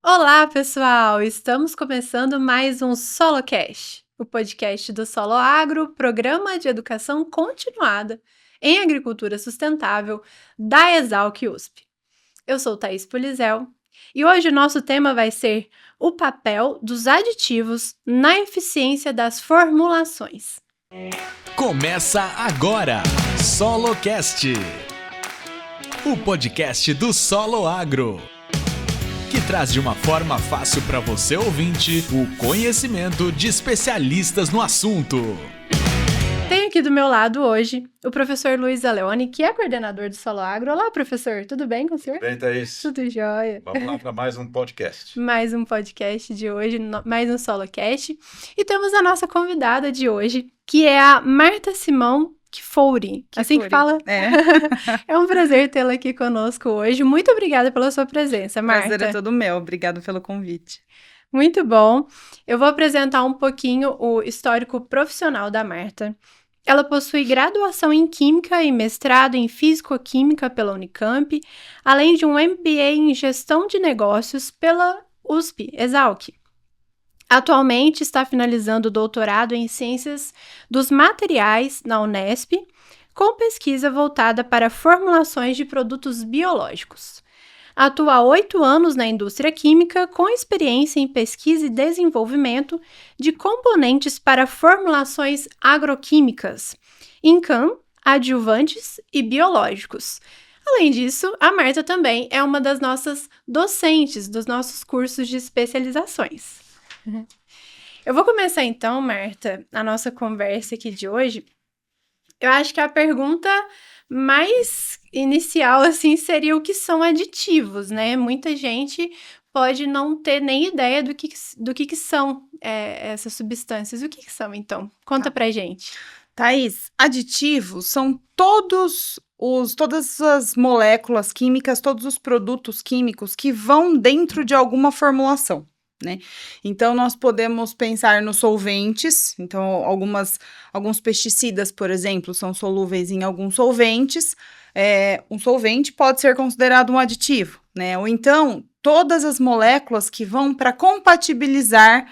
Olá, pessoal! Estamos começando mais um SoloCast, o podcast do Solo Agro, programa de educação continuada em agricultura sustentável da Exalc USP. Eu sou Thaís Polizel e hoje o nosso tema vai ser o papel dos aditivos na eficiência das formulações. Começa agora, SoloCast, o podcast do Solo Agro, que traz de uma forma fácil para você ouvinte o conhecimento de especialistas no assunto. Tenho aqui do meu lado hoje o professor Luiz Aleone, que é coordenador do Solo Agro. Olá, professor, tudo bem com o senhor? Bem, Thaís. Tudo jóia. Vamos lá para mais um podcast. Mais um podcast de hoje, mais um SoloCast. E temos a nossa convidada de hoje, que é a Marta Simão Kfouri. Assim que fala? É. É um prazer tê-la aqui conosco hoje. Muito obrigada pela sua presença, Marta. Prazer é todo meu. Obrigado pelo convite. Muito bom. Eu vou apresentar um pouquinho o histórico profissional da Marta. Ela possui graduação em Química e mestrado em Físico-Química pela Unicamp, além de um MBA em Gestão de Negócios pela USP, Exalc. Atualmente está finalizando o doutorado em Ciências dos Materiais na Unesp, com pesquisa voltada para formulações de produtos biológicos. Atua há 8 anos na indústria química, com experiência em pesquisa e desenvolvimento de componentes para formulações agroquímicas, INCAM, adjuvantes e biológicos. Além disso, a Marta também é uma das nossas docentes dos nossos cursos de especializações. Eu vou começar então, Marta, a nossa conversa aqui de hoje. Eu acho que a pergunta mais inicial, assim, seria o que são aditivos, né? Muita gente pode não ter nem ideia do que são essas substâncias. O que são, então? Conta pra gente. Thaís, aditivos são todas as moléculas químicas, todos os produtos químicos que vão dentro de alguma formulação, né? Então, nós podemos pensar nos solventes. Então, alguns pesticidas, por exemplo, são solúveis em alguns solventes. Um solvente pode ser considerado um aditivo, né? Ou então, todas as moléculas que vão para compatibilizar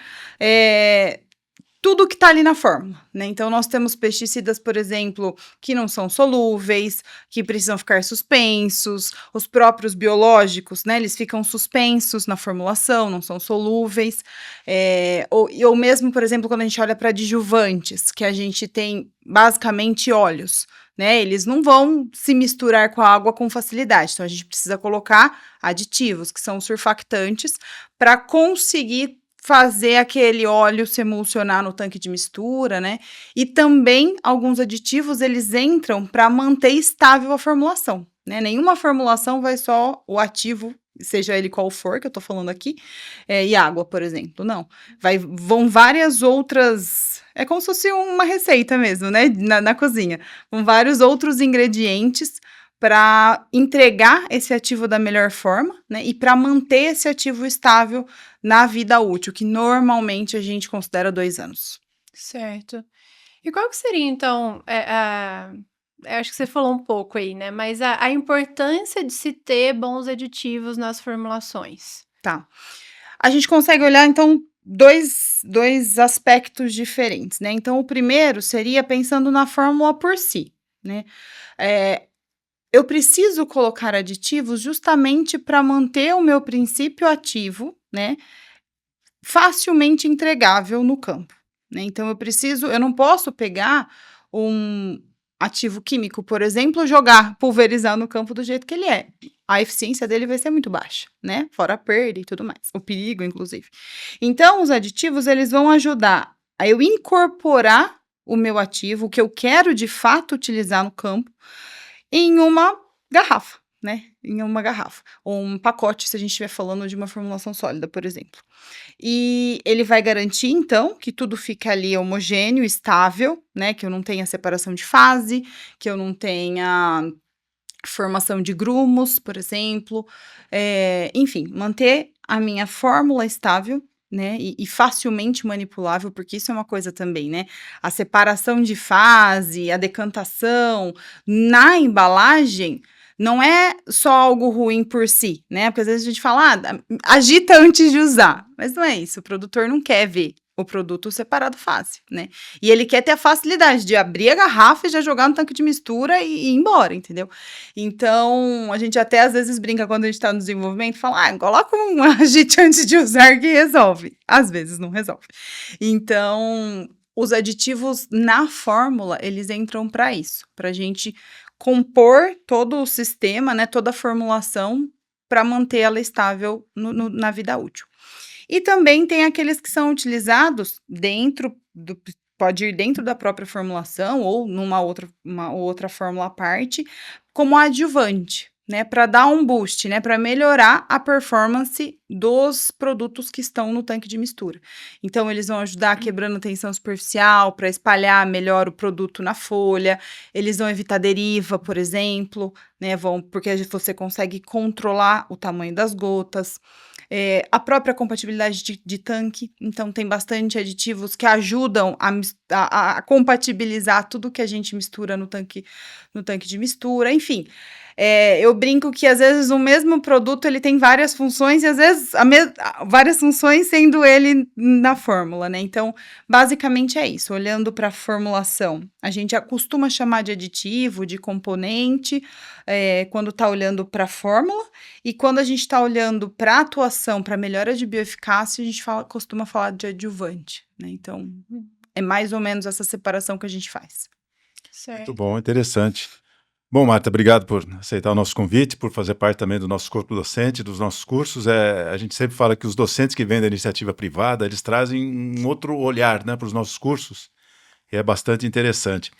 tudo que está ali na fórmula, né? Então, nós temos pesticidas, por exemplo, que não são solúveis, que precisam ficar suspensos. Os próprios biológicos, né? Eles ficam suspensos na formulação, não são solúveis. Ou mesmo, por exemplo, quando a gente olha para adjuvantes, que a gente tem basicamente óleos, né? Eles não vão se misturar com a água com facilidade. Então, a gente precisa colocar aditivos, que são surfactantes, para conseguir fazer aquele óleo se emulsionar no tanque de mistura, né? E também alguns aditivos, eles entram para manter estável a formulação, né? Nenhuma formulação vai só o ativo, seja ele qual for, que eu tô falando aqui, e água, por exemplo, não. Vão várias outras... É como se fosse uma receita mesmo, né? Na cozinha. Vão vários outros ingredientes para entregar esse ativo da melhor forma, né? E para manter esse ativo estável na vida útil, que normalmente a gente considera 2 anos. Certo. E qual que seria, então, eu acho que você falou um pouco aí, né? Mas a importância de se ter bons aditivos nas formulações. Tá. A gente consegue olhar, então, dois aspectos diferentes, né? Então, o primeiro seria pensando na fórmula por si, né? Eu preciso colocar aditivos justamente para manter o meu princípio ativo, né, facilmente entregável no campo, né? Então, eu não posso pegar um ativo químico, por exemplo, pulverizar no campo do jeito que ele é. A eficiência dele vai ser muito baixa, né? Fora a perda e tudo mais, o perigo, inclusive. Então, os aditivos, eles vão ajudar a eu incorporar o meu ativo, o que eu quero de fato utilizar no campo, em uma garrafa, né? Em uma garrafa. Ou um pacote, se a gente estiver falando de uma formulação sólida, por exemplo. E ele vai garantir, então, que tudo fique ali homogêneo, estável, né? Que eu não tenha separação de fase, que eu não tenha formação de grumos, por exemplo. Enfim, manter a minha fórmula estável, né, e facilmente manipulável, porque isso é uma coisa também, né, a separação de fase, a decantação na embalagem não é só algo ruim por si, né? Porque às vezes a gente fala, agita antes de usar. Mas não é isso, o produtor não quer ver o produto separado fácil, né? E ele quer ter a facilidade de abrir a garrafa e já jogar no tanque de mistura e ir embora, entendeu? Então, a gente até às vezes brinca quando a gente tá no desenvolvimento, fala, coloca um agite antes de usar que resolve. Às vezes não resolve. Então, os aditivos na fórmula, eles entram para isso, para a gente compor todo o sistema, né, toda a formulação para manter ela estável na vida útil. E também tem aqueles que são utilizados pode ir dentro da própria formulação ou numa outra fórmula à parte, como adjuvante, né, para dar um boost, né, para melhorar a performance dos produtos que estão no tanque de mistura. Então, eles vão ajudar quebrando a tensão superficial, para espalhar melhor o produto na folha, eles vão evitar deriva, por exemplo, né, porque você consegue controlar o tamanho das gotas. A própria compatibilidade de tanque, então tem bastante aditivos que ajudam a compatibilizar tudo que a gente mistura no tanque de mistura, enfim. Eu brinco que às vezes o mesmo produto ele tem várias funções e às vezes várias funções sendo ele na fórmula, né? Então, basicamente é isso. Olhando para a formulação, a gente costuma chamar de aditivo, de componente, quando está olhando para a fórmula, e quando a gente está olhando para a atuação, para melhora de bioeficácia, a gente costuma falar de adjuvante, né? Então, é mais ou menos essa separação que a gente faz. Certo. Muito bom, interessante. Bom, Marta, obrigado por aceitar o nosso convite, por fazer parte também do nosso corpo docente, dos nossos cursos. A gente sempre fala que os docentes que vêm da iniciativa privada, eles trazem um outro olhar, né, para os nossos cursos, e é bastante interessante.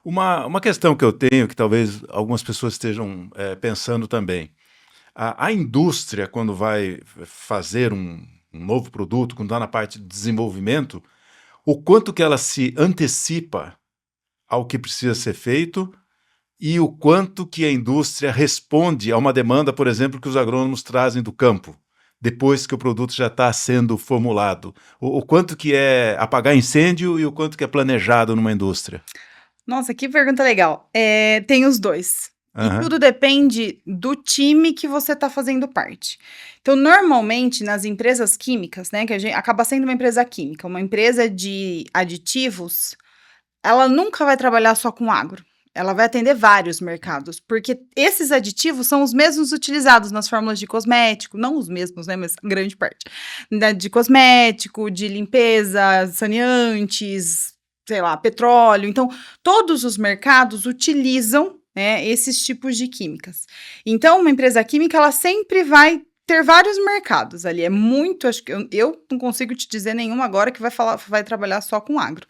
Uma questão que eu tenho, que talvez algumas pessoas estejam pensando também, a indústria, quando vai fazer um novo produto, quando está na parte de desenvolvimento, o quanto que ela se antecipa ao que precisa ser feito e o quanto que a indústria responde a uma demanda, por exemplo, que os agrônomos trazem do campo, depois que o produto já está sendo formulado. O quanto que é apagar incêndio e o quanto que é planejado numa indústria? Nossa, que pergunta legal. Tem os dois. E tudo depende do time que você está fazendo parte. Então, normalmente, nas empresas químicas, né, que a gente acaba sendo uma empresa química, uma empresa de aditivos, ela nunca vai trabalhar só com agro. Ela vai atender vários mercados, porque esses aditivos são os mesmos utilizados nas fórmulas de cosmético, não os mesmos, né, mas grande parte, de cosmético, de limpeza, saneantes, sei lá, petróleo. Então, todos os mercados utilizam, né, esses tipos de químicas. Então, uma empresa química, ela sempre vai ter vários mercados ali. É muito, acho que eu não consigo te dizer nenhum agora que vai trabalhar só com agro.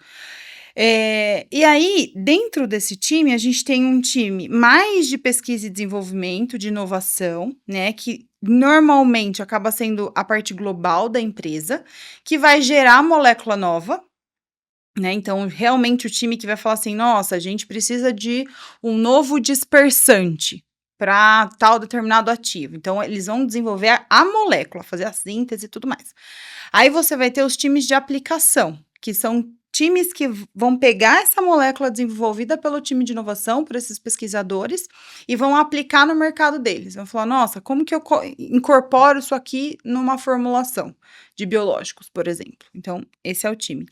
E aí, dentro desse time, a gente tem um time mais de pesquisa e desenvolvimento, de inovação, né, que normalmente acaba sendo a parte global da empresa, que vai gerar molécula nova, né? Então, realmente o time que vai falar assim, nossa, a gente precisa de um novo dispersante para tal determinado ativo. Então, eles vão desenvolver a molécula, fazer a síntese e tudo mais. Aí você vai ter os times de aplicação, que são times que vão pegar essa molécula desenvolvida pelo time de inovação, por esses pesquisadores, e vão aplicar no mercado deles. Vão falar, nossa, como que eu incorporo isso aqui numa formulação de biológicos, por exemplo? Então, esse é o time.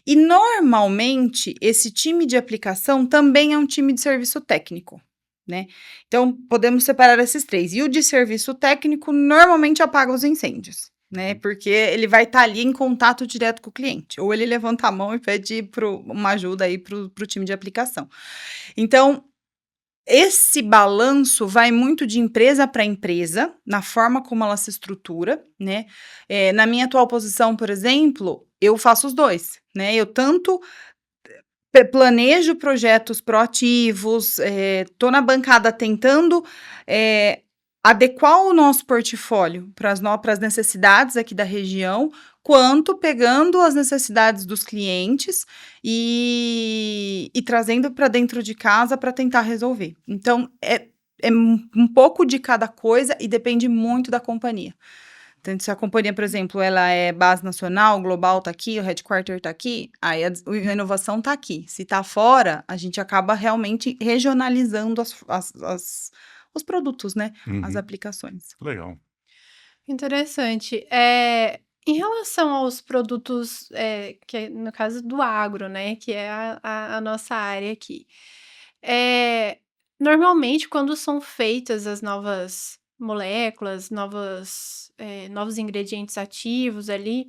E, normalmente, esse time de aplicação também é um time de serviço técnico, né? Então, podemos separar esses três. E o de serviço técnico, normalmente, apaga os incêndios, né? Porque ele vai estar ali em contato direto com o cliente. Ou ele levanta a mão e pede uma ajuda aí para o time de aplicação. Então, esse balanço vai muito de empresa para empresa, na forma como ela se estrutura, né? Na minha atual posição, por exemplo, eu faço os dois, né? Eu tanto planejo projetos proativos, estou na bancada tentando adequar o nosso portfólio para as necessidades aqui da região, quanto pegando as necessidades dos clientes e trazendo para dentro de casa para tentar resolver. Então, é um pouco de cada coisa e depende muito da companhia. Então, se a companhia, por exemplo, ela é base nacional, global tá aqui, o headquarter tá aqui, aí a inovação tá aqui. Se tá fora, a gente acaba realmente regionalizando os produtos, né? As Uhum. aplicações. Legal. Interessante. Em relação aos produtos, que no caso do agro, né, que é a nossa área aqui. Eh, Normalmente, quando são feitas as novas moléculas, novos ingredientes ativos ali,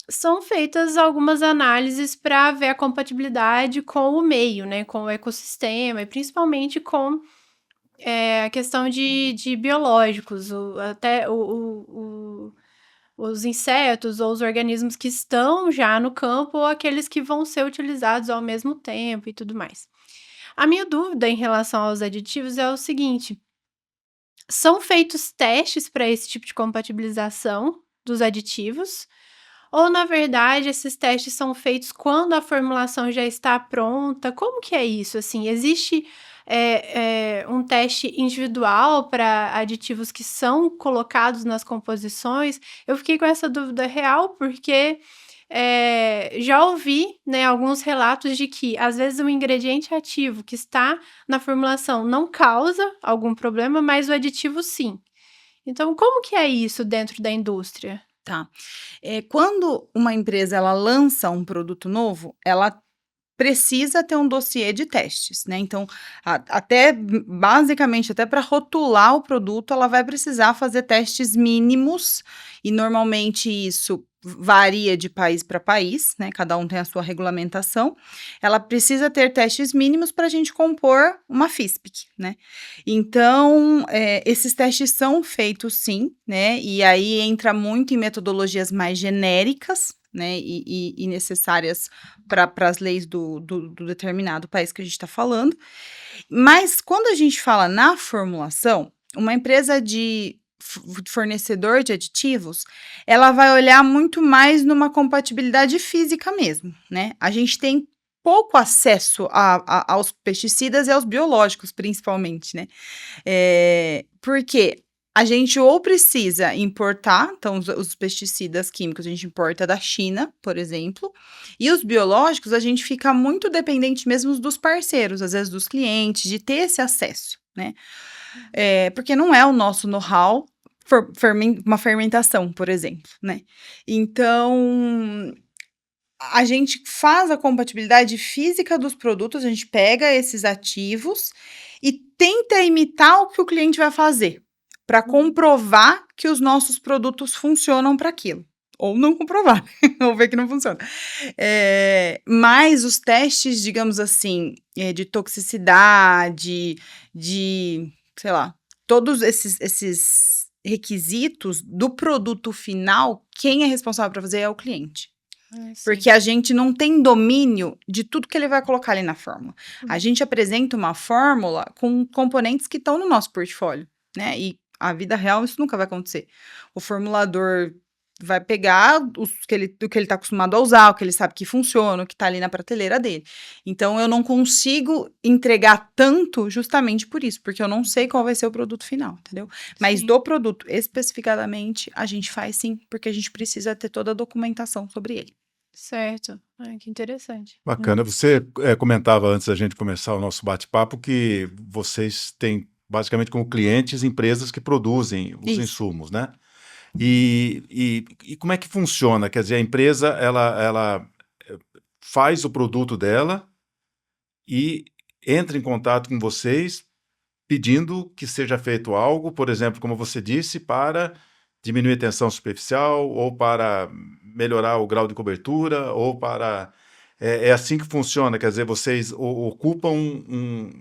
são feitas algumas análises para ver a compatibilidade com o meio, né, com o ecossistema e principalmente com, a questão de biológicos, os insetos ou os organismos que estão já no campo ou aqueles que vão ser utilizados ao mesmo tempo e tudo mais. A minha dúvida em relação aos aditivos é o seguinte: são feitos testes para esse tipo de compatibilização dos aditivos? Ou, na verdade, esses testes são feitos quando a formulação já está pronta? Como que é isso? Assim, existe um teste individual para aditivos que são colocados nas composições? Eu fiquei com essa dúvida real porque já ouvi, né, alguns relatos de que, às vezes, o ingrediente ativo que está na formulação não causa algum problema, mas o aditivo sim. Então, como que é isso dentro da indústria? Tá. Quando uma empresa ela lança um produto novo, ela precisa ter um dossiê de testes, né? Então, basicamente, até para rotular o produto, ela vai precisar fazer testes mínimos, e normalmente isso varia de país para país, né? Cada um tem a sua regulamentação. Ela precisa ter testes mínimos para a gente compor uma FISPIC, né? Então, esses testes são feitos sim, né? E aí entra muito em metodologias mais genéricas, né? E necessárias para as leis do determinado país que a gente está falando. Mas quando a gente fala na formulação, uma empresa de fornecedor de aditivos, ela vai olhar muito mais numa compatibilidade física mesmo, né? A gente tem pouco acesso aos pesticidas e aos biológicos, principalmente, né? Porque a gente ou precisa importar, então os pesticidas químicos a gente importa da China, por exemplo, e os biológicos a gente fica muito dependente mesmo dos parceiros, às vezes dos clientes, de ter esse acesso, né? Porque não é o nosso know-how uma fermentação, por exemplo, né? Então, a gente faz a compatibilidade física dos produtos, a gente pega esses ativos e tenta imitar o que o cliente vai fazer, para comprovar que os nossos produtos funcionam para aquilo. Ou não comprovar, ou ver que não funciona. Mas os testes, digamos assim, de toxicidade, sei lá, todos esses requisitos do produto final, quem é responsável para fazer é o cliente. Porque a gente não tem domínio de tudo que ele vai colocar ali na fórmula. A gente apresenta uma fórmula com componentes que estão no nosso portfólio, né? E a vida real isso nunca vai acontecer. O formulador vai pegar o que ele está acostumado a usar, o que ele sabe que funciona, o que está ali na prateleira dele. Então, eu não consigo entregar tanto justamente por isso, porque eu não sei qual vai ser o produto final, entendeu? Mas do produto, especificadamente, a gente faz sim, porque a gente precisa ter toda a documentação sobre ele. Certo. Que interessante. Bacana. Você comentava antes da gente começar o nosso bate-papo que vocês têm basicamente como clientes empresas que produzem os insumos, né? E como é que funciona? Quer dizer, a empresa ela faz o produto dela e entra em contato com vocês pedindo que seja feito algo, por exemplo, como você disse, para diminuir a tensão superficial ou para melhorar o grau de cobertura ou para... É assim que funciona, quer dizer, vocês ocupam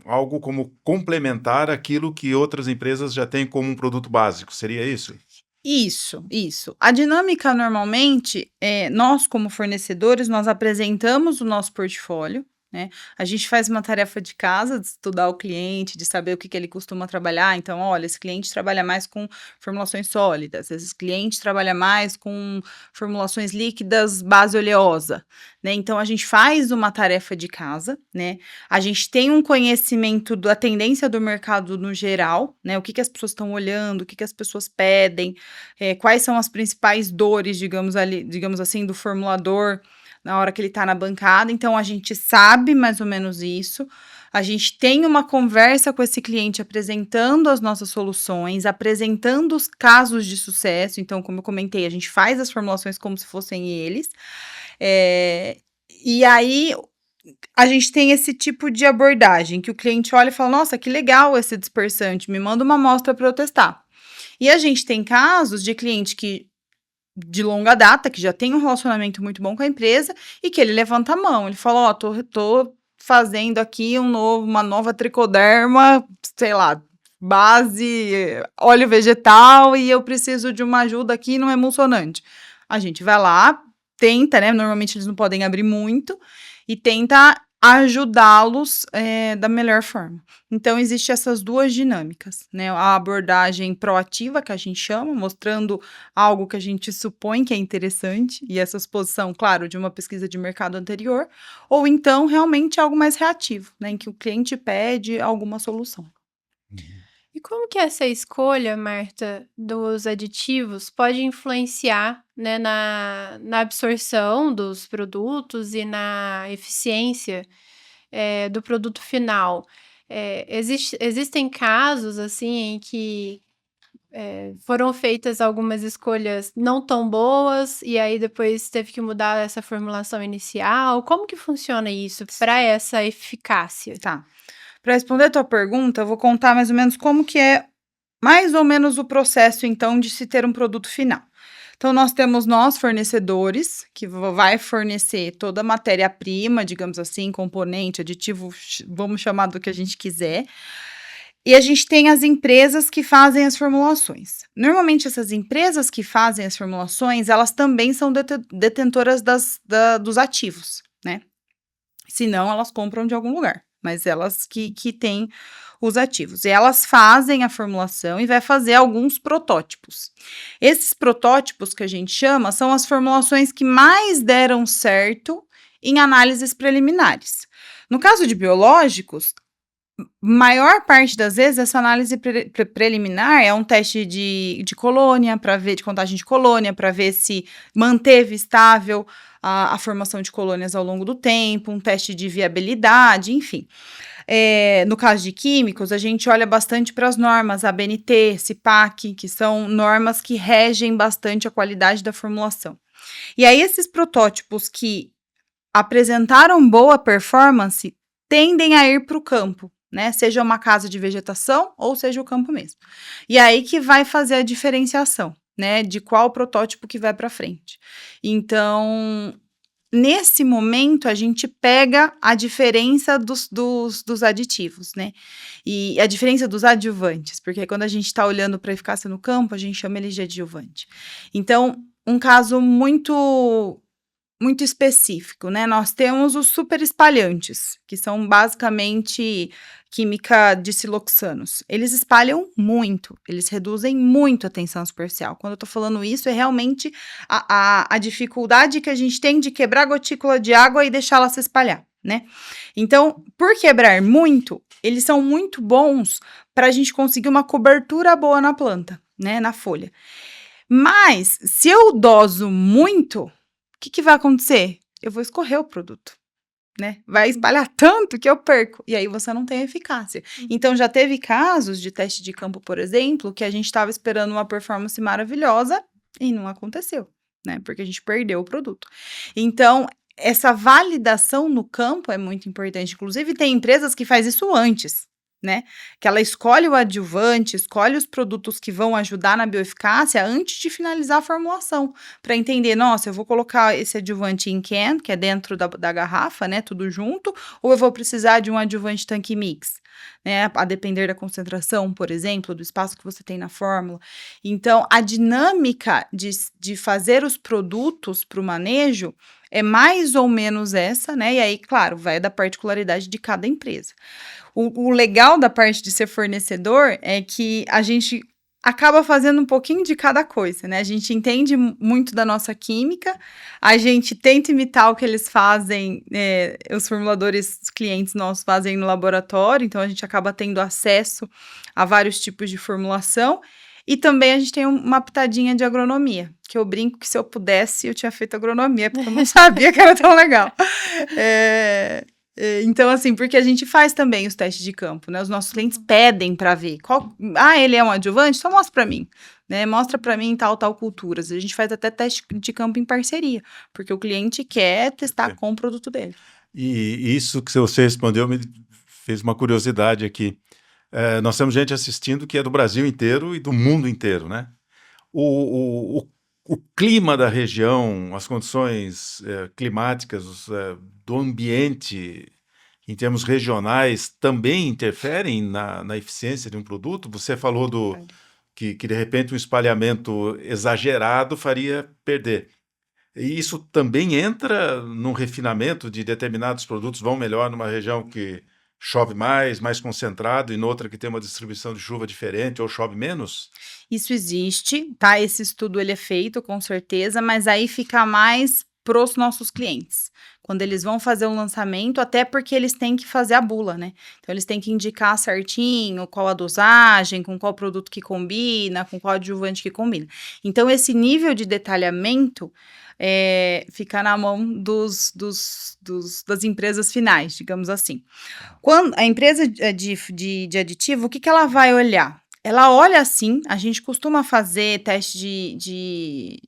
algo como complementar aquilo que outras empresas já têm como um produto básico, seria isso? Isso. A dinâmica, normalmente, nós como fornecedores, nós apresentamos o nosso portfólio, né? A gente faz uma tarefa de casa, de estudar o cliente, de saber o que ele costuma trabalhar. Então, olha, esse cliente trabalha mais com formulações sólidas, esse cliente trabalha mais com formulações líquidas base oleosa, né? Então, a gente faz uma tarefa de casa, né? A gente tem um conhecimento da tendência do mercado no geral, né? O que as pessoas estão olhando, o que as pessoas pedem, quais são as principais dores, digamos assim, do formulador na hora que ele está na bancada. Então, a gente sabe mais ou menos isso. A gente tem uma conversa com esse cliente apresentando as nossas soluções, apresentando os casos de sucesso. Então, como eu comentei, a gente faz as formulações como se fossem eles. E aí, a gente tem esse tipo de abordagem, que o cliente olha e fala, nossa, que legal esse dispersante, me manda uma amostra para eu testar. E a gente tem casos de cliente de longa data, que já tem um relacionamento muito bom com a empresa, e que ele levanta a mão, ele fala, tô fazendo aqui uma nova tricoderma, sei lá, base, óleo vegetal, e eu preciso de uma ajuda aqui no emulsionante. A gente vai lá, tenta, né, normalmente eles não podem abrir muito, e tenta ajudá-los da melhor forma. Então, existem essas duas dinâmicas, né? A abordagem proativa, que a gente chama, mostrando algo que a gente supõe que é interessante, e essa exposição, claro, de uma pesquisa de mercado anterior, ou então, realmente, algo mais reativo, né? Em que o cliente pede alguma solução. E como que essa escolha, Marta, dos aditivos pode influenciar, né, na absorção dos produtos e na eficiência do produto final? Existem casos, assim, em que foram feitas algumas escolhas não tão boas e aí depois teve que mudar essa formulação inicial? Como que funciona isso para essa eficácia? Tá. Para responder a tua pergunta, eu vou contar mais ou menos como que é mais ou menos o processo, então, de se ter um produto final. Então, nós temos fornecedores, que vai fornecer toda a matéria-prima, digamos assim, componente, aditivo, vamos chamar do que a gente quiser. E a gente tem as empresas que fazem as formulações. Normalmente, essas empresas que fazem as formulações, elas também são detentoras dos ativos, né? Senão, elas compram de algum lugar, mas elas que têm os ativos. E elas fazem a formulação e vai fazer alguns protótipos. Esses protótipos que a gente chama são as formulações que mais deram certo em análises preliminares. No caso de biológicos, maior parte das vezes essa análise preliminar é um teste de colônia, de contagem de colônia, para ver se manteve estável a formação de colônias ao longo do tempo, um teste de viabilidade, enfim. No caso de químicos, a gente olha bastante para as normas ABNT, CIPAC, que são normas que regem bastante a qualidade da formulação. E aí, esses protótipos que apresentaram boa performance tendem a ir para o campo, né? Seja uma casa de vegetação ou seja o campo mesmo. E aí que vai fazer a diferenciação, né? De qual protótipo que vai para frente. Então, nesse momento, a gente pega a diferença dos aditivos, né? E a diferença dos adjuvantes, porque quando a gente está olhando para a eficácia no campo, a gente chama ele de adjuvante. Então, um caso muito específico, né? Nós temos os superespalhantes, que são basicamente química de siloxanos. Eles espalham muito, eles reduzem muito a tensão superficial. Quando eu tô falando isso, é realmente a dificuldade que a gente tem de quebrar a gotícula de água e deixá-la se espalhar, né? Então, por quebrar muito, eles são muito bons para a gente conseguir uma cobertura boa na planta, né? Na folha. Mas, se eu doso muito, o que vai acontecer? Eu vou escorrer o produto, né? Vai espalhar tanto que eu perco. E aí você não tem eficácia. Então, já teve casos de teste de campo, por exemplo, que a gente estava esperando uma performance maravilhosa e não aconteceu, né? Porque a gente perdeu o produto. Então, essa validação no campo é muito importante. Inclusive, tem empresas que fazem isso antes, né? Que ela escolhe o adjuvante, escolhe os produtos que vão ajudar na bioeficácia antes de finalizar a formulação, para entender, nossa, eu vou colocar esse adjuvante em can, que é dentro da garrafa, né, tudo junto, ou eu vou precisar de um adjuvante tanque mix, né, a depender da concentração, por exemplo, do espaço que você tem na fórmula. Então, a dinâmica de fazer os produtos para o manejo é mais ou menos essa, né, e aí, claro, vai da particularidade de cada empresa. O legal da parte de ser fornecedor é que a gente acaba fazendo um pouquinho de cada coisa, né? A gente entende muito da nossa química, a gente tenta imitar o que eles fazem, os formuladores, os clientes nossos fazem no laboratório, então a gente acaba tendo acesso a vários tipos de formulação, e também a gente tem uma pitadinha de agronomia, que eu brinco que se eu pudesse, eu tinha feito agronomia, porque eu não sabia que era tão legal. Então, assim, porque a gente faz também os testes de campo, né? Os nossos clientes pedem para ver. Ele é um adjuvante? Só mostra para mim, né? Mostra para mim tal culturas. A gente faz até teste de campo em parceria, porque o cliente quer testar com o produto dele. E isso que você respondeu me fez uma curiosidade aqui. Nós temos gente assistindo que é do Brasil inteiro e do mundo inteiro, né? O clima da região, as condições climáticas do ambiente, em termos regionais, também interferem na eficiência de um produto? Você falou que de repente um espalhamento exagerado faria perder. E isso também entra num refinamento de determinados produtos vão melhor numa região que chove mais concentrado, e noutra que tem uma distribuição de chuva diferente ou chove menos? Isso existe, tá? Esse estudo ele é feito, com certeza, mas aí fica mais para os nossos clientes. Quando eles vão fazer um lançamento, até porque eles têm que fazer a bula, né? Então, eles têm que indicar certinho qual a dosagem, com qual produto que combina, com qual adjuvante que combina. Então, esse nível de detalhamento fica na mão das empresas finais, digamos assim. Quando a empresa de aditivo, o que ela vai olhar? Ela olha assim, a gente costuma fazer teste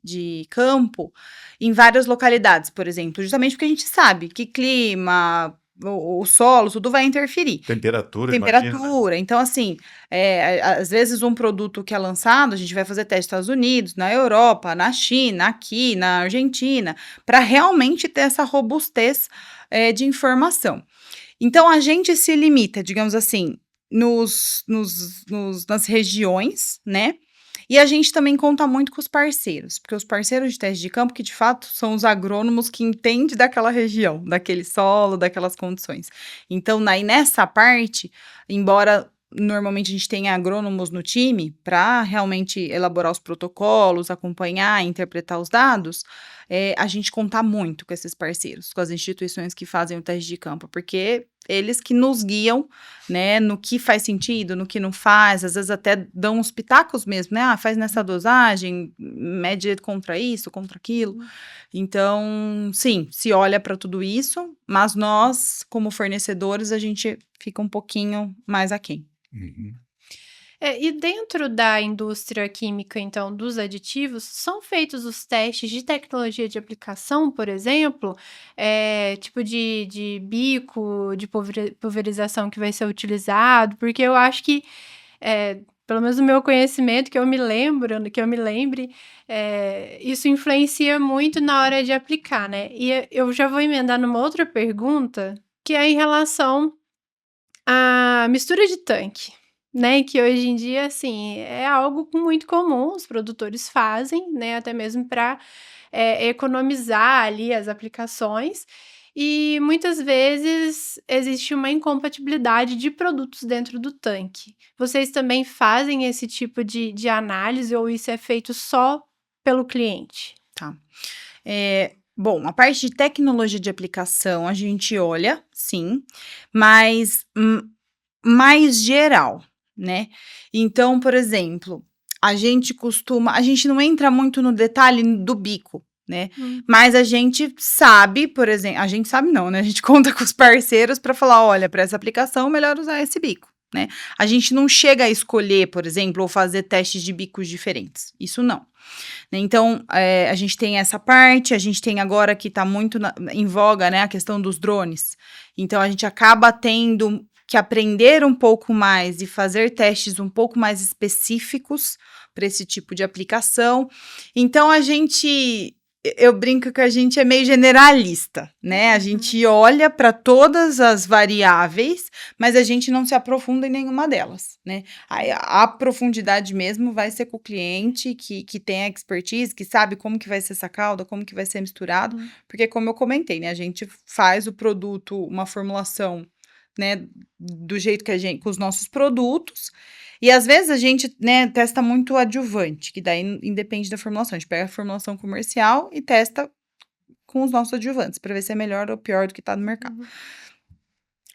de campo em várias localidades, por exemplo, justamente porque a gente sabe que clima, o solo, tudo vai interferir. Temperatura, imagina, né? Então, assim, às vezes um produto que é lançado, a gente vai fazer teste nos Estados Unidos, na Europa, na China, aqui, na Argentina, para realmente ter essa robustez de informação. Então, a gente se limita, digamos assim, nas regiões, né? E a gente também conta muito com os parceiros, porque os parceiros de teste de campo, que de fato são os agrônomos que entendem daquela região, daquele solo, daquelas condições. Então, nessa parte, embora normalmente a gente tenha agrônomos no time para realmente elaborar os protocolos, acompanhar, interpretar os dados, a gente conta muito com esses parceiros, com as instituições que fazem o teste de campo, porque eles que nos guiam, né, no que faz sentido, no que não faz, às vezes até dão uns pitacos mesmo, né, faz nessa dosagem, mede contra isso, contra aquilo. Então, sim, se olha para tudo isso, mas nós, como fornecedores, a gente fica um pouquinho mais aquém. Uhum. E dentro da indústria química, então, dos aditivos, são feitos os testes de tecnologia de aplicação, por exemplo, tipo de bico, de pulverização que vai ser utilizado, porque eu acho que, pelo menos no meu conhecimento, que eu me lembre, isso influencia muito na hora de aplicar, né? E eu já vou emendar numa outra pergunta, que é em relação à mistura de tanque. Né, que hoje em dia, assim, é algo muito comum, os produtores fazem, né, até mesmo para economizar ali as aplicações, e muitas vezes existe uma incompatibilidade de produtos dentro do tanque. Vocês também fazem esse tipo de análise ou isso é feito só pelo cliente? Tá. Bom, a parte de tecnologia de aplicação a gente olha, sim, mas mais geral, né? Então, por exemplo, a gente não entra muito no detalhe do bico, né? Mas a gente sabe, por exemplo, a gente sabe não, né? A gente conta com os parceiros para falar, olha, para essa aplicação, melhor usar esse bico, né? A gente não chega a escolher, por exemplo, ou fazer testes de bicos diferentes. Isso não. Então, a gente tem essa parte, a gente tem agora que está muito em voga, né? A questão dos drones. Então, a gente acaba tendo que aprender um pouco mais e fazer testes um pouco mais específicos para esse tipo de aplicação. Então, eu brinco que a gente é meio generalista, né? A gente olha para todas as variáveis, mas a gente não se aprofunda em nenhuma delas, né? A profundidade mesmo vai ser com o cliente que tem a expertise, que sabe como que vai ser essa calda, como que vai ser misturado, porque como eu comentei, né? A gente faz o produto, uma formulação, né, do jeito que com os nossos produtos, e às vezes a gente, né, testa muito adjuvante, que daí independe da formulação, a gente pega a formulação comercial e testa com os nossos adjuvantes, para ver se é melhor ou pior do que está no mercado.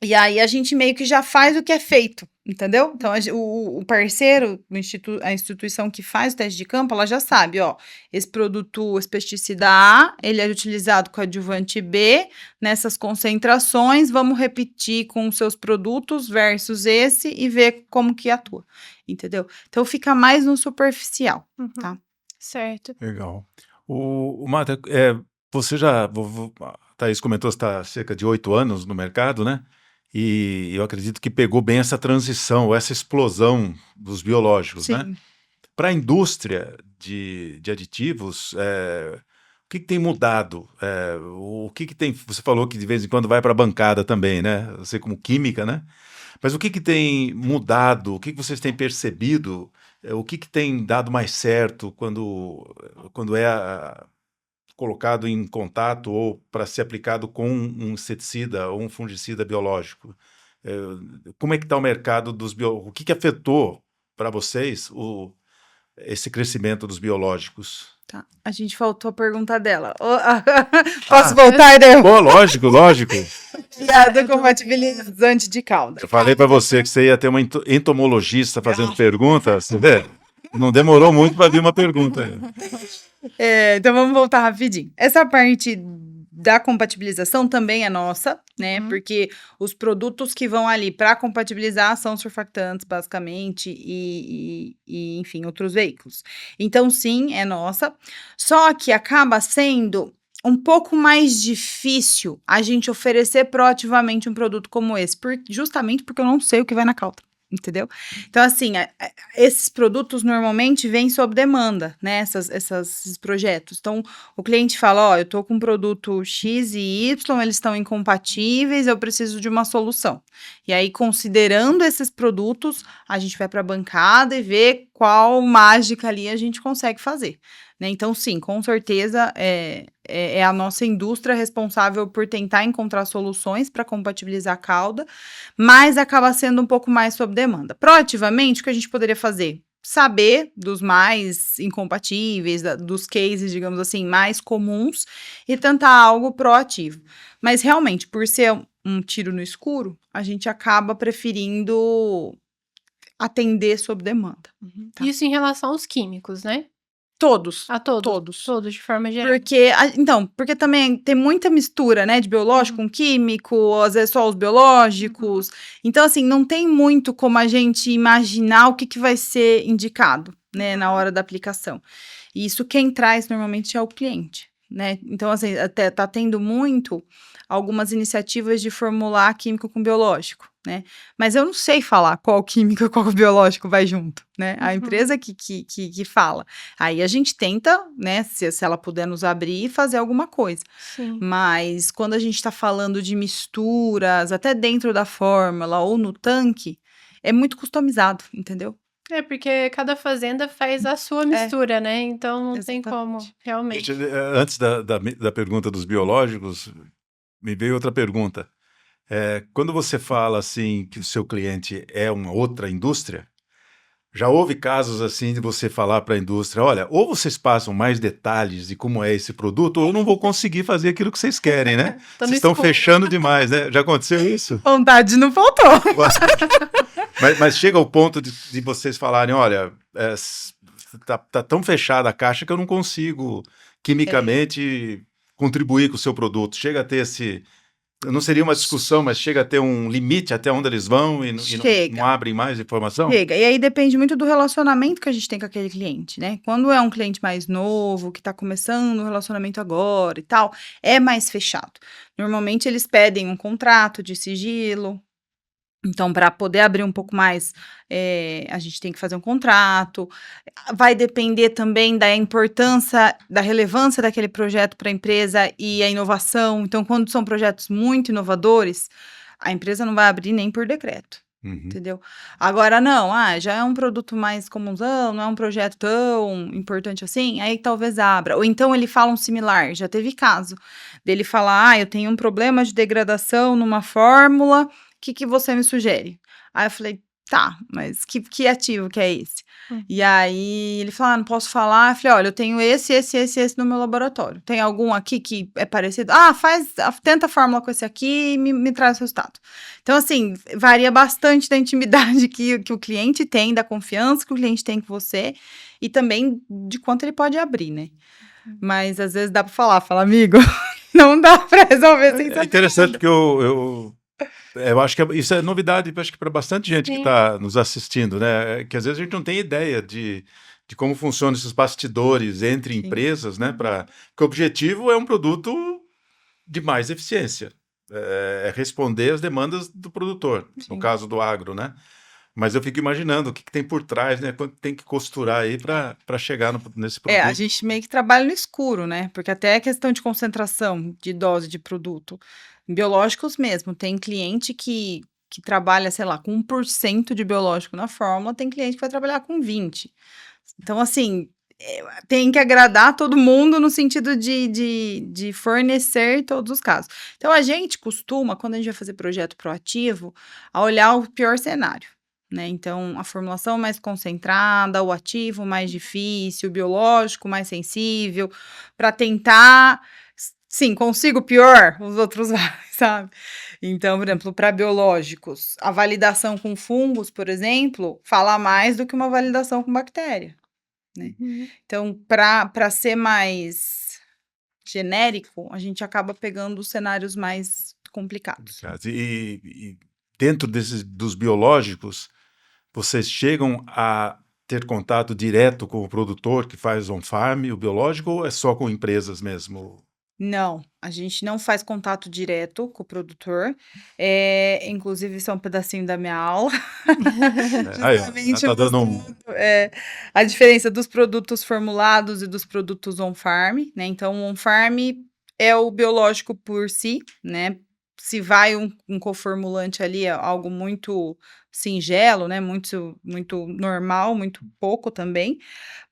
E aí a gente meio que já faz o que é feito, Entendeu? Então, o parceiro, a instituição que faz o teste de campo, ela já sabe, ó, esse produto, esse pesticida A, ele é utilizado com adjuvante B, nessas concentrações, vamos repetir com os seus produtos versus esse e ver como que atua, entendeu? Então, fica mais no superficial, tá? Certo. Legal. O Marta, você a Thaís comentou que está há cerca de 8 anos no mercado, né? E eu acredito que pegou bem essa transição, essa explosão dos biológicos, né? Sim. Para a indústria de aditivos, o que tem mudado? O que tem... Você falou que de vez em quando vai para a bancada também, né? Você como química, né? Mas o que tem mudado? O que vocês têm percebido? O que tem dado mais certo quando colocado em contato ou para ser aplicado com um inseticida ou um fungicida biológico? Como é que está o mercado dos biológicos? O que afetou para vocês esse crescimento dos biológicos? Tá. A gente faltou a pergunta dela. Posso voltar, né? Pô, lógico. Piada compatibilizante de cauda. Eu falei para você que você ia ter uma entomologista fazendo perguntas, você vê? Não demorou muito para vir uma pergunta. Então vamos voltar rapidinho. Essa parte da compatibilização também é nossa, né? Porque os produtos que vão ali para compatibilizar são surfactantes, basicamente, e, enfim, outros veículos. Então, sim, é nossa. Só que acaba sendo um pouco mais difícil a gente oferecer proativamente um produto como esse, justamente porque eu não sei o que vai na cauda. Entendeu? Então, assim, esses produtos normalmente vêm sob demanda, né? Esses projetos. Então, o cliente fala, ó, eu tô com um produto X e Y, eles estão incompatíveis, eu preciso de uma solução. E aí, considerando esses produtos, a gente vai para a bancada e vê qual mágica ali a gente consegue fazer. Né? Então, sim, com certeza é a nossa indústria responsável por tentar encontrar soluções para compatibilizar a cauda, mas acaba sendo um pouco mais sob demanda. Proativamente, o que a gente poderia fazer? Saber dos mais incompatíveis, dos cases, digamos assim, mais comuns e tentar algo proativo. Mas, realmente, por ser um tiro no escuro, a gente acaba preferindo atender sob demanda. Tá. Isso em relação aos químicos, né? Todos. A todos. Todos, de forma geral. Porque também tem muita mistura, né, de biológico com químico, às vezes só os biológicos. Então, assim, não tem muito como a gente imaginar o que vai ser indicado, né, na hora da aplicação. E isso quem traz normalmente é o cliente, né? Então, assim, até tá tendo algumas iniciativas de formular químico com biológico, né? Mas eu não sei falar qual química, qual biológico vai junto, né? A empresa que fala. Aí a gente tenta, né, se ela puder nos abrir e fazer alguma coisa. Sim. Mas quando a gente tá falando de misturas, até dentro da fórmula ou no tanque, é muito customizado, entendeu? Porque cada fazenda faz a sua mistura, né? Então não tem como, realmente. Antes da pergunta dos biológicos, me veio outra pergunta. Quando você fala assim que o seu cliente é uma outra indústria, já houve casos assim de você falar para a indústria, olha, ou vocês passam mais detalhes de como é esse produto, ou eu não vou conseguir fazer aquilo que vocês querem, né? Vocês estão fechando demais, né? Já aconteceu isso? Vontade não faltou. Mas chega ao ponto de vocês falarem, olha, tá tão fechada a caixa que eu não consigo quimicamente contribuir com o seu produto. Chega a ter não seria uma discussão, mas chega a ter um limite até onde eles vão e não abrem mais informação? Chega. E aí depende muito do relacionamento que a gente tem com aquele cliente, né? Quando é um cliente mais novo, que tá começando o relacionamento agora e tal, é mais fechado. Normalmente eles pedem um contrato de sigilo. Então, para poder abrir um pouco mais, a gente tem que fazer um contrato. Vai depender também da importância, da relevância daquele projeto para a empresa e a inovação. Então, quando são projetos muito inovadores, a empresa não vai abrir nem por decreto. Entendeu? Agora, não, já é um produto mais comunzão, não é um projeto tão importante assim, aí talvez abra. Ou então ele fala um similar, já teve caso dele falar, eu tenho um problema de degradação numa fórmula, o que você me sugere? Aí eu falei, Tá, mas que ativo que é esse? E aí ele falou, não posso falar. Eu falei, olha, eu tenho esse no meu laboratório. Tem algum aqui que é parecido? Tenta a fórmula com esse aqui e me traz o resultado. Então, assim, varia bastante da intimidade que o cliente tem, da confiança que o cliente tem com você e também de quanto ele pode abrir, né? Mas às vezes dá pra falar, amigo, não dá pra resolver sem É saber. interessante porque eu acho que isso é novidade, acho que para bastante gente que está nos assistindo, né? Que às vezes a gente não tem ideia de como funcionam esses bastidores entre empresas, né? Porque o objetivo é um produto de mais eficiência, é responder às demandas do produtor, no caso do agro, né? Mas eu fico imaginando o que tem por trás, né? Quanto tem que costurar aí para chegar nesse produto. A gente meio que trabalha no escuro, né? Porque até a questão de concentração de dose de produto, biológicos mesmo, tem cliente que trabalha, sei lá, com 1% de biológico na fórmula, tem cliente que vai trabalhar com 20%. Então, assim, tem que agradar todo mundo no sentido de fornecer todos os casos. Então, a gente costuma, quando a gente vai fazer projeto proativo, a olhar o pior cenário. Né? Então, a formulação mais concentrada, o ativo mais difícil, o biológico mais sensível, para tentar, sim, consigo pior, os outros vai, sabe? Então, por exemplo, para biológicos, a validação com fungos, por exemplo, fala mais do que uma validação com bactéria, né? Então, para ser mais genérico, a gente acaba pegando os cenários mais complicados. E dentro dos biológicos, vocês chegam a ter contato direto com o produtor que faz on-farm, o biológico, ou é só com empresas mesmo? Não, a gente não faz contato direto com o produtor. Inclusive, isso é um pedacinho da minha aula. Justamente tá dando a diferença dos produtos formulados e dos produtos on-farm, né? Então, o on-farm é o biológico por si, né? Se vai um coformulante ali, é algo muito singelo, né? Muito normal, muito pouco também,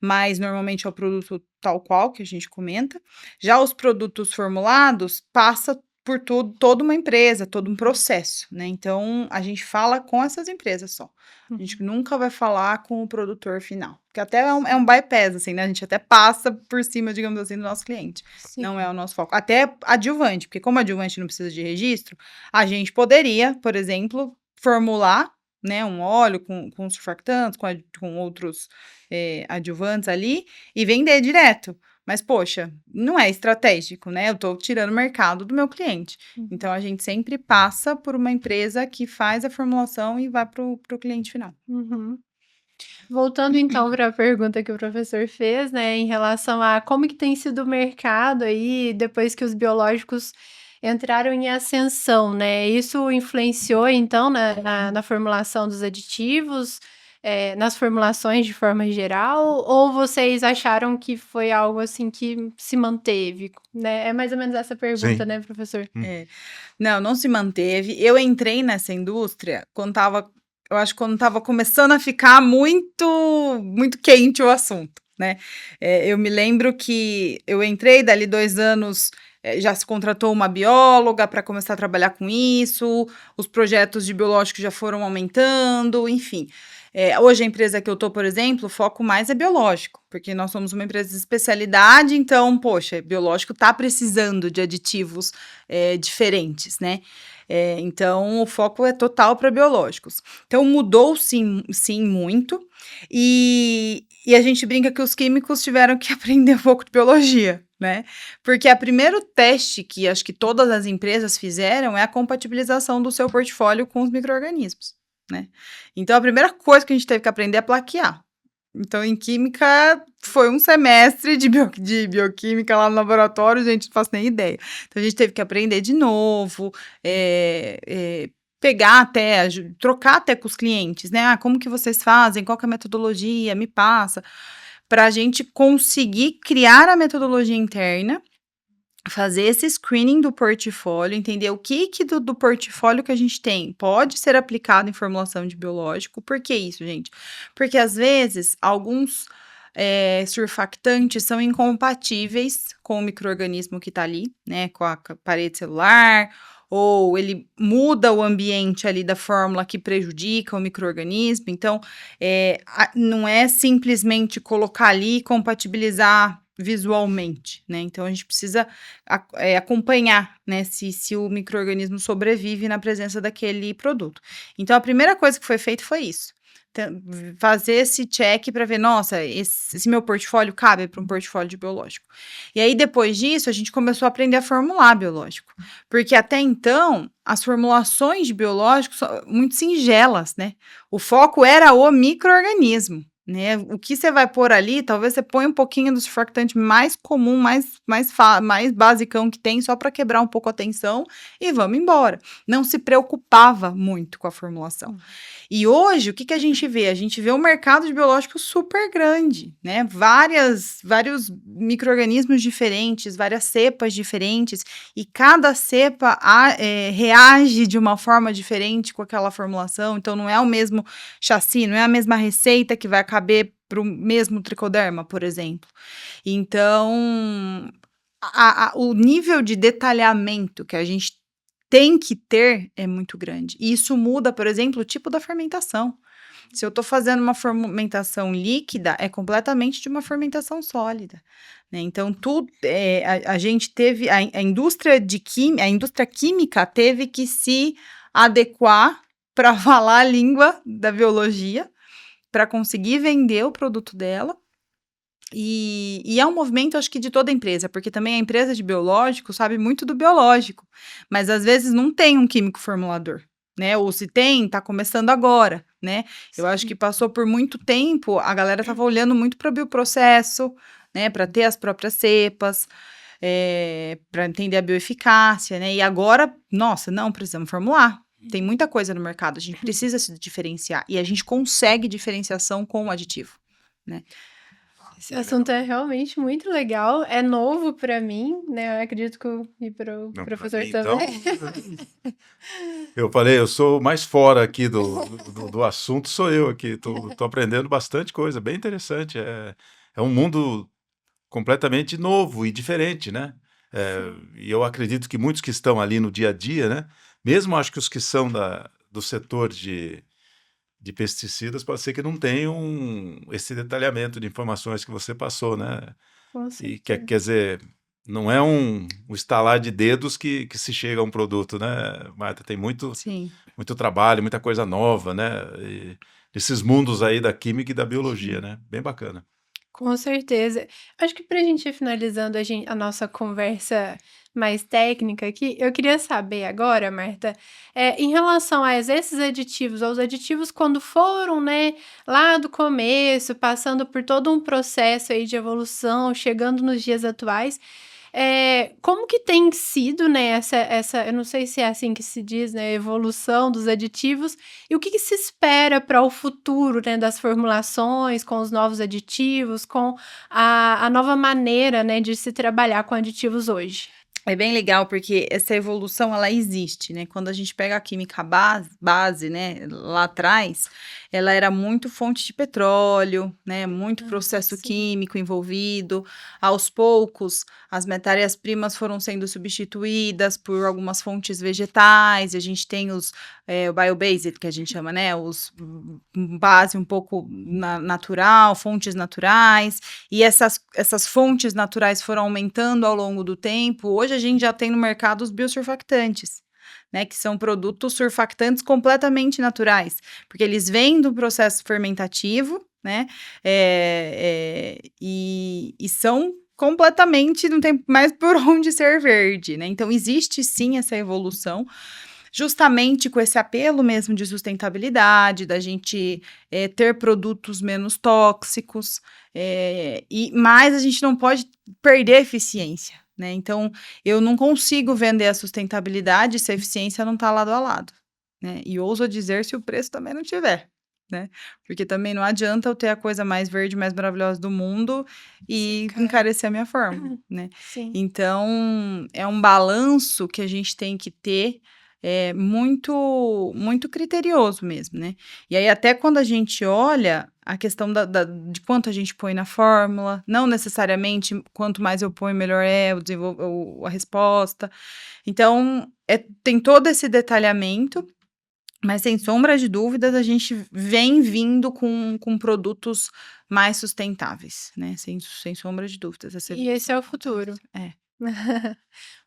mas normalmente é o produto tal qual que a gente comenta. Já os produtos formulados passa por toda uma empresa, todo um processo, né? Então, a gente fala com essas empresas só. A gente nunca vai falar com o produtor final. Porque até é um bypass, assim, né? A gente até passa por cima, digamos assim, do nosso cliente. Sim. Não é o nosso foco. Até adjuvante, porque como adjuvante não precisa de registro, a gente poderia, por exemplo, formular, né, um óleo com surfactantes, com outros adjuvantes ali, e vender direto. Mas, poxa, não é estratégico, né? Eu tô tirando o mercado do meu cliente. Então, a gente sempre passa por uma empresa que faz a formulação e vai pro cliente final. Voltando, então, para a pergunta que o professor fez, né, em relação a como que tem sido o mercado aí, depois que os biológicos entraram em ascensão, né? Isso influenciou, então, na formulação dos aditivos, nas formulações de forma geral, ou vocês acharam que foi algo assim que se manteve, né? É mais ou menos essa pergunta, Sim. né, professor? Não se manteve. Eu entrei nessa indústria quando estava começando a ficar muito, muito quente o assunto, né? Eu me lembro que eu entrei, dali 2 anos, já se contratou uma bióloga para começar a trabalhar com isso, os projetos de biológico já foram aumentando, enfim. Hoje a empresa que eu tô, por exemplo, o foco mais é biológico, porque nós somos uma empresa de especialidade, então, poxa, biológico está precisando de aditivos diferentes, né? Então, o foco é total para biológicos. Então, mudou sim muito, e a gente brinca que os químicos tiveram que aprender um pouco de biologia, né? Porque o primeiro teste que acho que todas as empresas fizeram é a compatibilização do seu portfólio com os micro-organismos, né? Então, a primeira coisa que a gente teve que aprender é plaquear. Então, em química, foi um semestre de bioquímica lá no laboratório, a gente não faz nem ideia. Então, a gente teve que aprender de novo, pegar até, trocar até com os clientes, né? Como que vocês fazem? Qual que é a metodologia? Me passa. Para a gente conseguir criar a metodologia interna, fazer esse screening do portfólio, entender o que do portfólio que a gente tem pode ser aplicado em formulação de biológico. Por que isso, gente? Porque, às vezes, alguns surfactantes são incompatíveis com o micro-organismo que está ali, né? Com a parede celular, ou ele muda o ambiente ali da fórmula que prejudica o micro-organismo. Então, não é simplesmente colocar ali e compatibilizar visualmente, né? Então, a gente precisa acompanhar, né, se o micro-organismo sobrevive na presença daquele produto. Então, a primeira coisa que foi feita foi isso. Fazer esse check para ver, nossa, esse meu portfólio cabe para um portfólio de biológico. E aí, depois disso, a gente começou a aprender a formular biológico. Porque até então, as formulações de biológicos são muito singelas, né? O foco era o micro-organismo, né? O que você vai pôr ali, talvez você ponha um pouquinho do surfactante mais comum, mais basicão que tem, só para quebrar um pouco a tensão e vamos embora. Não se preocupava muito com a formulação. E hoje, o que a gente vê? A gente vê um mercado de biológicos super grande, né? Vários micro-organismos diferentes, várias cepas diferentes, e cada cepa reage de uma forma diferente com aquela formulação. Então, não é o mesmo chassi, não é a mesma receita que vai caber para o mesmo tricoderma, por exemplo. Então, o nível de detalhamento que a gente tem que ter é muito grande. E isso muda, por exemplo, o tipo da fermentação. Se eu estou fazendo uma fermentação líquida, é completamente de uma fermentação sólida, né? Então, a gente teve, a indústria química teve que se adequar para falar a língua da biologia, para conseguir vender o produto dela. E é um movimento, acho que de toda empresa, porque também a empresa de biológico sabe muito do biológico, mas às vezes não tem um químico formulador, né? Ou se tem, tá começando agora, né? Sim. Eu acho que passou por muito tempo, a galera tava olhando muito para o bioprocesso, né? Para ter as próprias cepas, para entender a bioeficácia, né? E agora, nossa, não, precisamos formular. Tem muita coisa no mercado, a gente precisa se diferenciar, e a gente consegue diferenciação com o aditivo, né? Esse assunto é realmente muito legal, é novo para mim, né? Eu acredito que para o professor também. Eu falei, eu sou mais fora aqui do assunto, sou eu aqui. Tô aprendendo bastante coisa, bem interessante. É um mundo completamente novo e diferente, né? E eu acredito que muitos que estão ali no dia a dia, né? Mesmo acho que os que são do setor de pesticidas, pode ser que não tenham esse detalhamento de informações que você passou, né? E quer dizer, não é um estalar de dedos que se chega a um produto, né, Marta? Tem muito trabalho, muita coisa nova, né? E esses mundos aí da química e da biologia, né? Bem bacana. Com certeza. Acho que para a gente ir finalizando a nossa conversa mais técnica aqui, eu queria saber agora, Marta, em relação a esses aditivos, aos aditivos quando foram, né, lá do começo, passando por todo um processo aí de evolução, chegando nos dias atuais, como que tem sido, né, eu não sei se é assim que se diz, né, evolução dos aditivos, e o que se espera para o futuro, né, das formulações, com os novos aditivos, com a nova maneira, né, de se trabalhar com aditivos hoje? É bem legal, porque essa evolução, ela existe, né? Quando a gente pega a química base, né, lá atrás, ela era muito fonte de petróleo, né, muito processo químico envolvido. Aos poucos, as matérias-primas foram sendo substituídas por algumas fontes vegetais, e a gente tem o biobased, que a gente chama, né, os base um pouco natural, fontes naturais, e essas fontes naturais foram aumentando ao longo do tempo. Hoje a gente já tem no mercado os biosurfactantes, né, que são produtos surfactantes completamente naturais, porque eles vêm do processo fermentativo, né, e são completamente, não tem mais por onde ser verde, né, então existe sim essa evolução, justamente com esse apelo mesmo de sustentabilidade, da gente ter produtos menos tóxicos, mas a gente não pode perder a eficiência, né? Então, eu não consigo vender a sustentabilidade se a eficiência não está lado a lado, né? E ouso dizer se o preço também não tiver, né? Porque também não adianta eu ter a coisa mais verde, mais maravilhosa do mundo e encarecer a minha forma, né? Sim. Então, é um balanço que a gente tem que ter muito, muito criterioso mesmo, né? E aí, até quando a gente olha a questão de quanto a gente põe na fórmula, não necessariamente quanto mais eu ponho, melhor é a resposta. Então, tem todo esse detalhamento, mas sem sombra de dúvidas, a gente vem vindo com produtos mais sustentáveis, né? Sem sombra de dúvidas. E esse é o futuro. É.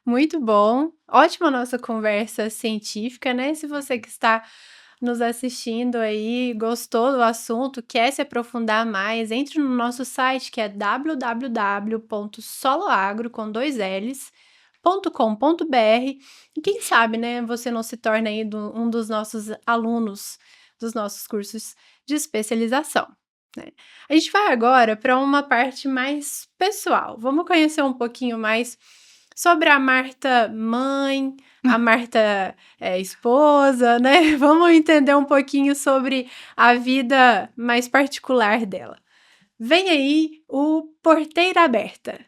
Muito bom. Ótima nossa conversa científica, né? Se você que está nos assistindo aí, gostou do assunto, quer se aprofundar mais, entre no nosso site que é www.soloagro.com.br e quem sabe, né, você não se torna aí um dos nossos alunos dos nossos cursos de especialização, né? A gente vai agora para uma parte mais pessoal. Vamos conhecer um pouquinho mais sobre a Marta mãe, a Marta esposa, né? Vamos entender um pouquinho sobre a vida mais particular dela. Vem aí o Porteira Aberta.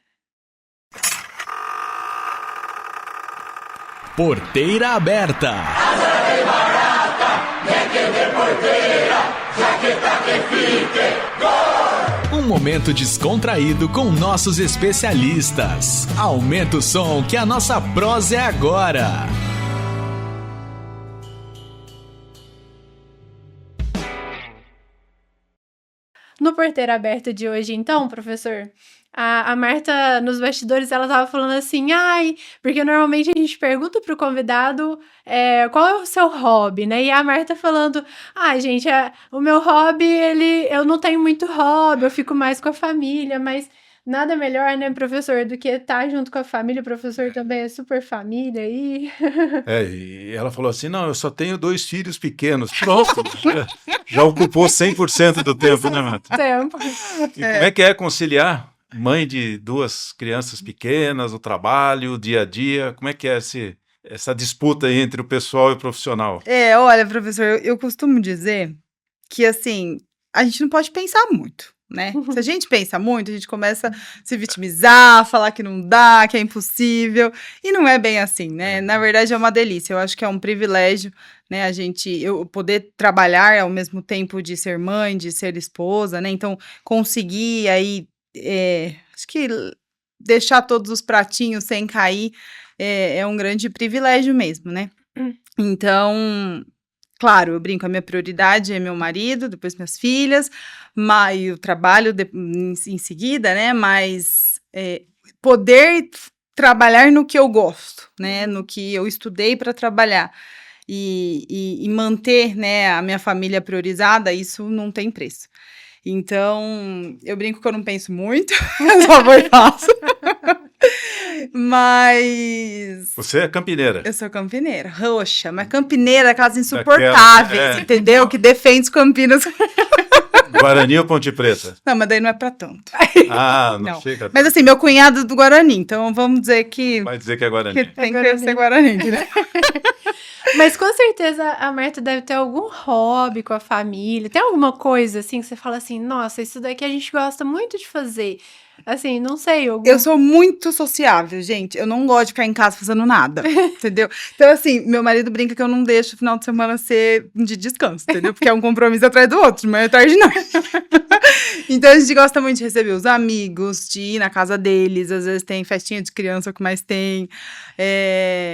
Porteira Aberta. Um momento descontraído com nossos especialistas. Aumenta o som que a nossa prosa é agora. No Porteira Aberta de hoje, então, professor, a Marta, nos bastidores, ela tava falando assim, porque normalmente a gente pergunta pro convidado qual é o seu hobby, né? E a Marta falando, gente, o meu hobby, eu não tenho muito hobby, eu fico mais com a família, mas nada melhor, né, professor, do que estar junto com a família. O professor também é super família aí. E ela falou assim, não, eu só tenho 2 filhos pequenos. Pronto, já ocupou 100% do tempo, né, Marta? E como é que é conciliar mãe de 2 crianças pequenas, o trabalho, o dia a dia? Como é que é essa disputa aí entre o pessoal e o profissional? Olha, professor, eu costumo dizer que, assim, a gente não pode pensar muito, né? Se a gente pensa muito, a gente começa a se vitimizar, falar que não dá, que é impossível, e não é bem assim, né? Na verdade, é uma delícia, eu acho que é um privilégio, né? Eu poder trabalhar ao mesmo tempo de ser mãe, de ser esposa, né? Então, conseguir aí, acho que deixar todos os pratinhos sem cair é um grande privilégio mesmo, né? Então, claro, eu brinco, a minha prioridade é meu marido, depois minhas filhas, mas o trabalho em seguida, né? Mas poder trabalhar no que eu gosto, né? No que eu estudei para trabalhar e manter, né, a minha família priorizada, isso não tem preço. Então, eu brinco que eu não penso muito, só vou e faço. Mas... Você é campineira. Eu sou campineira, roxa, mas campineira, aquelas insuportáveis, entendeu? Que defende os Campinas. Guarani ou Ponte Preta? Não, mas daí não é pra tanto. Não chega. Mas assim, meu cunhado é do Guarani, então vamos dizer que... Vai dizer que é Guarani. Que tem que ser Guarani, né? Mas com certeza a Marta deve ter algum hobby com a família. Tem alguma coisa assim que você fala assim, nossa, isso daqui a gente gosta muito de fazer. Assim, não sei. Eu sou muito sociável, gente. Eu não gosto de ficar em casa fazendo nada, entendeu? Então, assim, meu marido brinca que eu não deixo o final de semana ser de descanso, entendeu? Porque é um compromisso atrás do outro, de manhã, tarde, não. Então, a gente gosta muito de receber os amigos, de ir na casa deles. Às vezes tem festinha de criança, o que mais tem.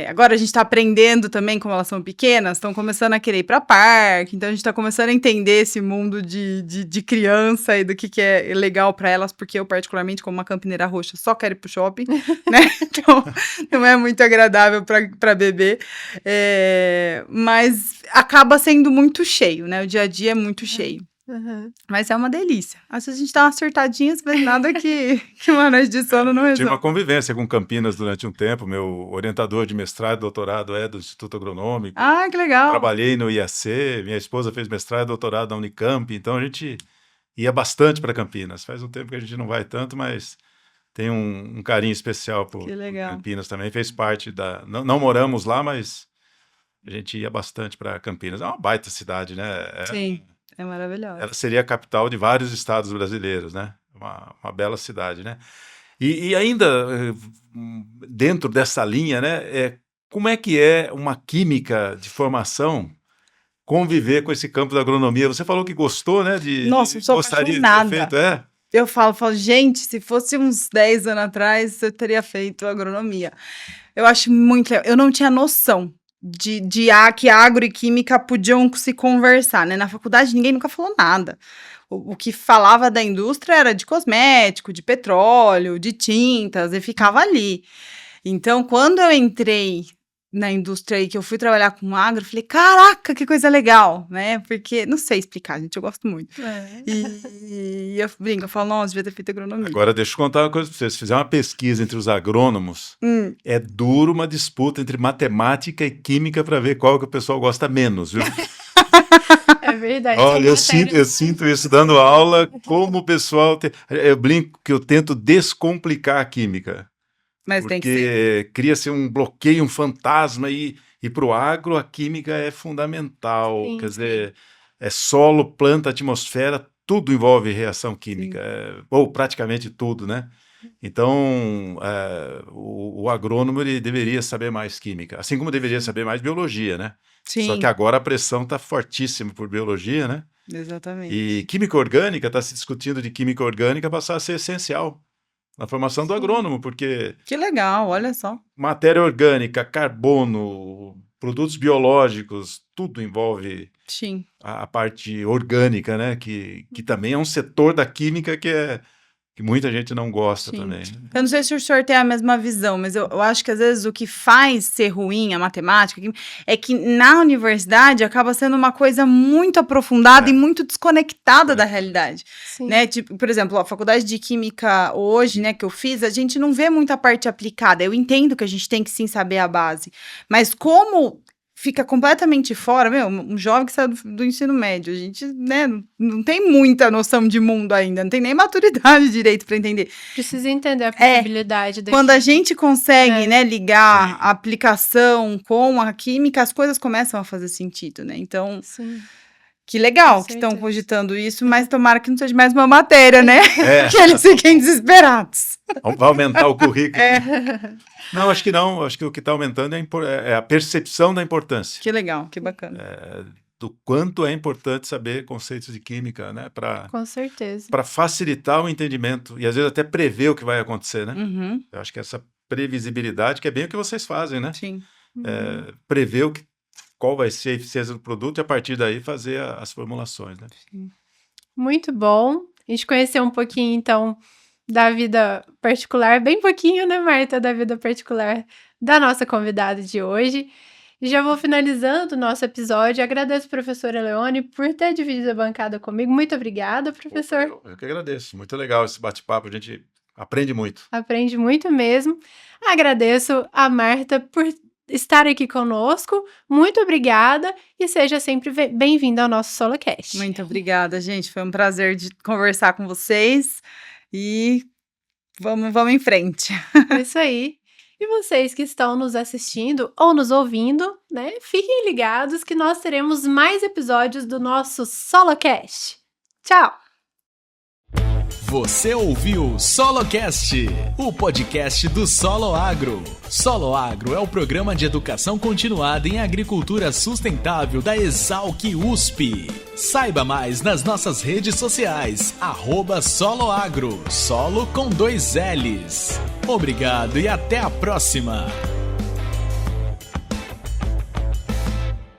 Agora a gente tá aprendendo também, como elas são pequenas, estão começando a querer ir pra parque. Então, a gente tá começando a entender esse mundo de criança e do que é legal pra elas, porque eu, particularmente, como uma campineira roxa, só quero ir pro shopping, né? Então, não é muito agradável pra bebê. Mas acaba sendo muito cheio, né? O dia a dia é muito cheio. Uhum. Mas é uma delícia. Às vezes a gente dá uma acertadinha, mas nada que uma noite de sono não resolve. Tive uma convivência com Campinas durante um tempo. Meu orientador de mestrado e doutorado é do Instituto Agronômico. Ah, que legal. Trabalhei no IAC, minha esposa fez mestrado e doutorado na Unicamp, então a gente ia bastante para Campinas. Faz um tempo que a gente não vai tanto, mas tem um carinho especial por Campinas também. Fez parte da... Não moramos lá, mas a gente ia bastante para Campinas. É uma baita cidade, né? Sim. É maravilhosa. Ela seria a capital de vários estados brasileiros, né? Uma bela cidade, né? E ainda dentro dessa linha, né? Como é que é uma química de formação conviver com esse campo da agronomia. Você falou que gostou, né? Nossa, eu sou apaixonada. Eu falo, gente, se fosse uns 10 anos atrás, eu teria feito agronomia. Eu acho muito legal. Eu não tinha noção que agro e química podiam se conversar, né? Na faculdade, ninguém nunca falou nada. O que falava da indústria era de cosmético, de petróleo, de tintas, e ficava ali. Então, quando eu entrei na indústria aí, que eu fui trabalhar com agro, eu falei, caraca, que coisa legal, né? Porque, não sei explicar, gente, eu gosto muito. E eu brinco, eu falo, nossa, devia ter feito agronomia. Agora, deixa eu contar uma coisa pra vocês. Se fizer uma pesquisa entre os agrônomos, é duro uma disputa entre matemática e química para ver qual que o pessoal gosta menos, viu? É verdade. Olha, eu sinto isso dando aula, como o pessoal... Eu brinco que eu tento descomplicar a química. Mas porque tem que ser. Cria-se um bloqueio, um fantasma, e para o agro a química é fundamental. Sim, Quer dizer, é solo, planta, atmosfera, tudo envolve reação química, ou praticamente tudo, né? Então, o agrônomo ele deveria saber mais química, assim como deveria saber mais biologia, né? Sim. Só que agora a pressão está fortíssima por biologia, né? Exatamente. E química orgânica, está se discutindo de química orgânica passar a ser essencial na formação do agrônomo, porque... Que legal, olha só. Matéria orgânica, carbono, produtos biológicos, tudo envolve a parte orgânica, né? Que também é um setor da química que muita gente não gosta também. Eu não sei se o senhor tem a mesma visão, mas eu acho que às vezes o que faz ser ruim a matemática é que na universidade acaba sendo uma coisa muito aprofundada e muito desconectada da realidade. Né? Tipo, por exemplo, a faculdade de química hoje, né, que eu fiz, a gente não vê muita parte aplicada. Eu entendo que a gente tem que sim saber a base, mas como fica completamente fora, um jovem que sai do ensino médio, a gente, né, não tem muita noção de mundo ainda, não tem nem maturidade direito para entender. Precisa entender a possibilidade da quando a gente consegue, né, ligar a aplicação com a química, as coisas começam a fazer sentido, né? Então, que legal que estão cogitando isso, mas tomara que não seja mais uma matéria, né? Que eles fiquem desesperados. Vai aumentar o currículo. Não, acho que não. Acho que o que está aumentando é a percepção da importância. Que legal, que bacana. Do quanto é importante saber conceitos de química, né? Com certeza. Para facilitar o entendimento e às vezes até prever o que vai acontecer, né? Eu acho que essa previsibilidade, que é bem o que vocês fazem, né? Sim. Prever qual vai ser a eficiência do produto e a partir daí fazer as formulações, né? Sim. Muito bom. A gente conheceu um pouquinho, então, da vida particular, bem pouquinho, né, Marta, da vida particular da nossa convidada de hoje. E já vou finalizando o nosso episódio. Agradeço a professora Leone por ter dividido a bancada comigo. Muito obrigada, professor. Eu que agradeço. Muito legal esse bate-papo. A gente aprende muito. Aprende muito mesmo. Agradeço a Marta por estar aqui conosco. Muito obrigada e seja sempre bem-vinda ao nosso SoloCast. Muito obrigada, gente. Foi um prazer de conversar com vocês e vamos em frente. É isso aí. E vocês que estão nos assistindo ou nos ouvindo, né? Fiquem ligados que nós teremos mais episódios do nosso SoloCast. Tchau! Você ouviu SoloCast, o podcast do Solo Agro. Solo Agro é o programa de educação continuada em agricultura sustentável da Exalc USP. Saiba mais nas nossas redes sociais, @soloagro, solo com 2 L's. Obrigado e até a próxima!